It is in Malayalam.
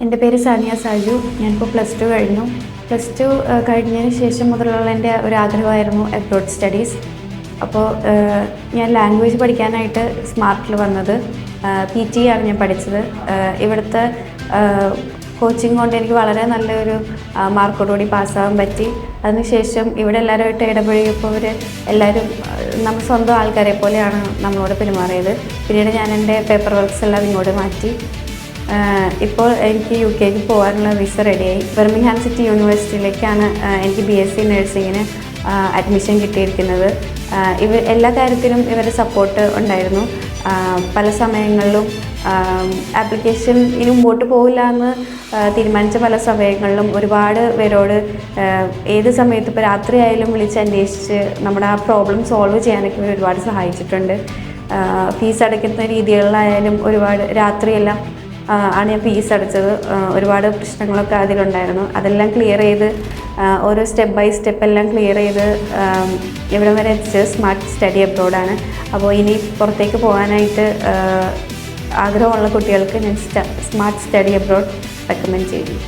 എൻ്റെ പേര് സാനിയ സാജു. ഞാനിപ്പോൾ +2 കഴിഞ്ഞു. +2 കഴിഞ്ഞതിന് ശേഷം മുതലുള്ള എൻ്റെ ഒരു ആഗ്രഹമായിരുന്നു അബ്രോഡ് സ്റ്റഡീസ്. അപ്പോൾ ഞാൻ ലാംഗ്വേജ് പഠിക്കാനായിട്ട് സ്മാർട്ടിൽ വന്നത്. PT ആണ് ഞാൻ പഠിച്ചത്. ഇവിടുത്തെ കോച്ചിങ് കൊണ്ട് എനിക്ക് വളരെ നല്ലൊരു മാർക്കോടുകൂടി പാസ്സാകാൻ പറ്റി. അതിനുശേഷം ഇവിടെ എല്ലാവരുമായിട്ട് ഇടപഴകിയപ്പോൾ എല്ലാവരും നമ്മൾ സ്വന്തം ആൾക്കാരെ പോലെയാണ് നമ്മളോട് പെരുമാറിയത്. പിന്നീട് ഞാൻ എൻ്റെ പേപ്പർ വർക്ക്സ് എല്ലാം ഇങ്ങോട്ട് മാറ്റി. ഇപ്പോൾ എനിക്ക് UK പോകാനുള്ള വിസ റെഡിയായി. ബർമിംഗ്ഹാം സിറ്റി യൂണിവേഴ്സിറ്റിയിലേക്കാണ് എനിക്ക് BSc നഴ്സിങ്ങിന് അഡ്മിഷൻ കിട്ടിയിരിക്കുന്നത്. എല്ലാ കാര്യത്തിലും ഇവരുടെ സപ്പോർട്ട് ഉണ്ടായിരുന്നു. പല സമയങ്ങളിലും ആപ്ലിക്കേഷൻ ഇനി മുമ്പോട്ട് പോകില്ല എന്ന് തീരുമാനിച്ച പല സമയങ്ങളിലും ഒരുപാട് പേരോട് ഏത് സമയത്ത് ഇപ്പോൾ രാത്രിയായാലും വിളിച്ച് അന്വേഷിച്ച് നമ്മുടെ ആ പ്രോബ്ലം സോൾവ് ചെയ്യാനൊക്കെ ഒരുപാട് സഹായിച്ചിട്ടുണ്ട്. ഫീസ് അടയ്ക്കുന്ന രീതികളിലായാലും ഒരുപാട് രാത്രിയെല്ലാം ആണ് ഞാൻ ഫീസ് അടച്ചത്. ഒരുപാട് പ്രശ്നങ്ങളൊക്കെ അതിലുണ്ടായിരുന്നു. അതെല്ലാം ക്ലിയർ ചെയ്ത് ഓരോ സ്റ്റെപ്പ് ബൈ സ്റ്റെപ്പ് എല്ലാം ക്ലിയർ ചെയ്ത് ഇവിടെ വരെ എത്തിച്ചത് സ്മാർട്ട് സ്റ്റഡി അബ്രോഡാണ്. അപ്പോൾ ഇനി പുറത്തേക്ക് പോകാനായിട്ട് ആഗ്രഹമുള്ള കുട്ടികൾക്ക് ഞാൻ സ്മാർട്ട് സ്റ്റഡി അബ്രോഡ് റെക്കമെൻഡ് ചെയ്യുന്നു.